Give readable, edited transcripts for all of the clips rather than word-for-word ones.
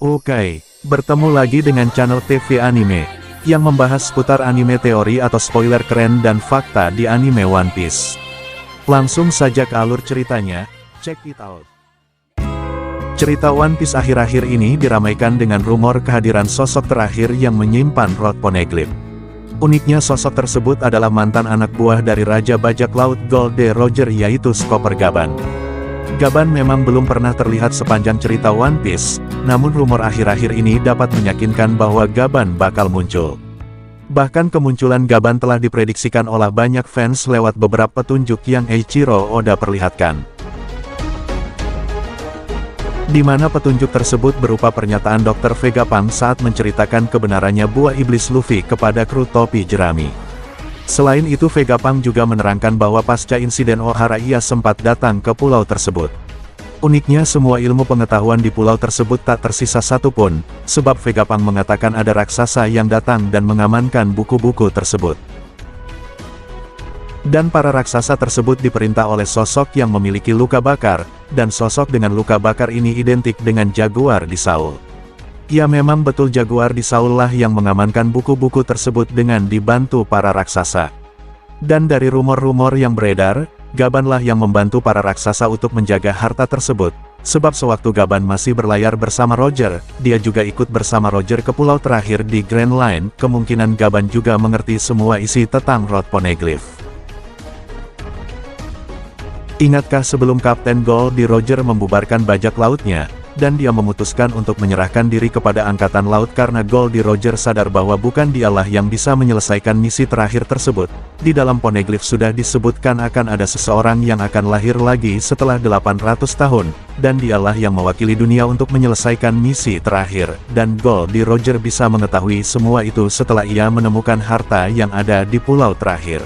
Oke, bertemu lagi dengan channel TV Anime, yang membahas seputar anime teori atau spoiler keren dan fakta di anime One Piece. Langsung saja ke alur ceritanya, check it out. Cerita One Piece akhir-akhir ini diramaikan dengan rumor kehadiran sosok terakhir yang menyimpan Rod Poneglyph. Uniknya sosok tersebut adalah mantan anak buah dari Raja Bajak Laut Gold D. Roger yaitu Chopper Gaban. Gaban memang belum pernah terlihat sepanjang cerita One Piece, namun rumor akhir-akhir ini dapat meyakinkan bahwa Gaban bakal muncul. Bahkan kemunculan Gaban telah diprediksikan oleh banyak fans lewat beberapa petunjuk yang Eiichiro Oda perlihatkan. Di mana petunjuk tersebut berupa pernyataan Dr. Vegapunk saat menceritakan kebenarannya buah iblis Luffy kepada kru topi jerami. Selain itu Vegapunk juga menerangkan bahwa pasca insiden Ohara ia sempat datang ke pulau tersebut. Uniknya semua ilmu pengetahuan di pulau tersebut tak tersisa satupun, sebab Vegapunk mengatakan ada raksasa yang datang dan mengamankan buku-buku tersebut. Dan para raksasa tersebut diperintah oleh sosok yang memiliki luka bakar, dan sosok dengan luka bakar ini identik dengan Jaguar di Saul. Ya memang betul Jaguar di Saul lah yang mengamankan buku-buku tersebut dengan dibantu para raksasa. Dan dari rumor-rumor yang beredar, Gaban lah yang membantu para raksasa untuk menjaga harta tersebut, sebab sewaktu Gaban masih berlayar bersama Roger, dia juga ikut bersama Roger ke pulau terakhir di Grand Line, kemungkinan Gaban juga mengerti semua isi tentang Rod Poneglyph. Ingatkah sebelum Kapten Gold D. Roger membubarkan bajak lautnya, dan dia memutuskan untuk menyerahkan diri kepada Angkatan Laut karena Gold D. Roger sadar bahwa bukan dialah yang bisa menyelesaikan misi terakhir tersebut. Di dalam Poneglyph sudah disebutkan akan ada seseorang yang akan lahir lagi setelah 800 tahun, dan dialah yang mewakili dunia untuk menyelesaikan misi terakhir, dan Gold D. Roger bisa mengetahui semua itu setelah ia menemukan harta yang ada di pulau terakhir.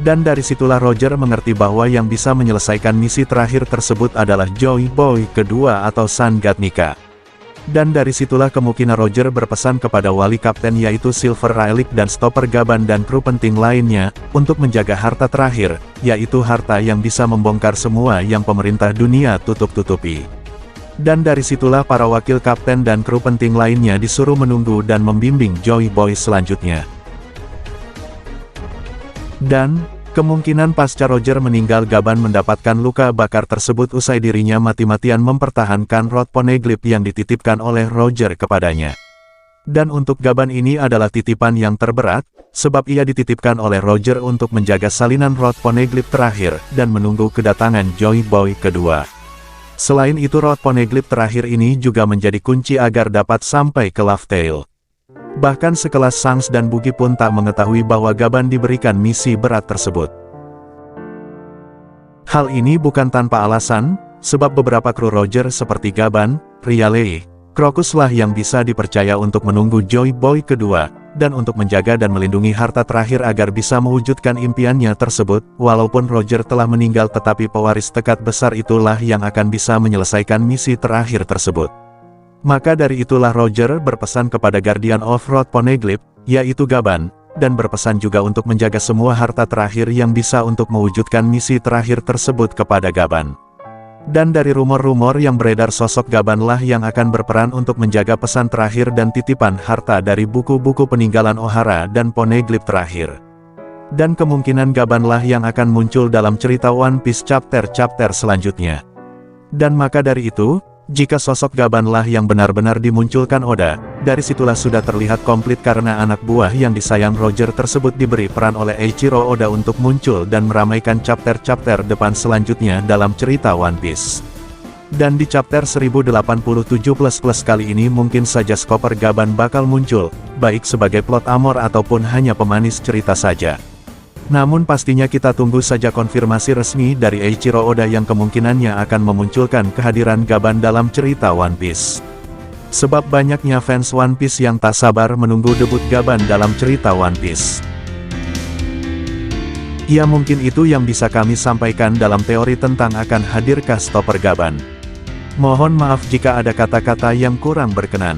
Dan dari situlah Roger mengerti bahwa yang bisa menyelesaikan misi terakhir tersebut adalah Joy Boy kedua atau Sun God Nika. Dan dari situlah kemungkinan Roger berpesan kepada wali kapten yaitu Silver Rayleigh dan Chopper Gaban dan kru penting lainnya, untuk menjaga harta terakhir, yaitu harta yang bisa membongkar semua yang pemerintah dunia tutup-tutupi. Dan dari situlah para wakil kapten dan kru penting lainnya disuruh menunggu dan membimbing Joy Boy selanjutnya. Dan, kemungkinan pasca Roger meninggal Gaban mendapatkan luka bakar tersebut usai dirinya mati-matian mempertahankan Rod Poneglyph yang dititipkan oleh Roger kepadanya. Dan untuk Gaban ini adalah titipan yang terberat, sebab ia dititipkan oleh Roger untuk menjaga salinan Rod Poneglyph terakhir, dan menunggu kedatangan Joy Boy kedua. Selain itu Rod Poneglyph terakhir ini juga menjadi kunci agar dapat sampai ke Laugh Tale. Bahkan sekelas Shanks dan Buggy pun tak mengetahui bahwa Gaban diberikan misi berat tersebut. Hal ini bukan tanpa alasan, sebab beberapa kru Roger seperti Gaban, Rayleigh, Crocus lah yang bisa dipercaya untuk menunggu Joy Boy kedua, dan untuk menjaga dan melindungi harta terakhir agar bisa mewujudkan impiannya tersebut. Walaupun Roger telah meninggal tetapi pewaris tekad besar itulah yang akan bisa menyelesaikan misi terakhir tersebut. Maka dari itulah Roger berpesan kepada Guardian of Rod Poneglyph, yaitu Gaban, dan berpesan juga untuk menjaga semua harta terakhir yang bisa untuk mewujudkan misi terakhir tersebut kepada Gaban. Dan dari rumor-rumor yang beredar sosok Gaban lah yang akan berperan untuk menjaga pesan terakhir dan titipan harta dari buku-buku peninggalan Ohara dan Poneglyph terakhir. Dan kemungkinan Gaban lah yang akan muncul dalam cerita One Piece chapter-chapter selanjutnya. Dan maka dari itu, jika sosok Gaban lah yang benar-benar dimunculkan Oda, dari situlah sudah terlihat komplit karena anak buah yang disayang Roger tersebut diberi peran oleh Eiichiro Oda untuk muncul dan meramaikan chapter-chapter depan selanjutnya dalam cerita One Piece. Dan di chapter 1087++ kali ini mungkin saja Chopper Gaban bakal muncul, baik sebagai plot armor ataupun hanya pemanis cerita saja. Namun pastinya kita tunggu saja konfirmasi resmi dari Eiichiro Oda yang kemungkinannya akan memunculkan kehadiran Gaban dalam cerita One Piece. Sebab banyaknya fans One Piece yang tak sabar menunggu debut Gaban dalam cerita One Piece. Ya mungkin itu yang bisa kami sampaikan dalam teori tentang akan hadirkah Chopper Gaban. Mohon maaf jika ada kata-kata yang kurang berkenan.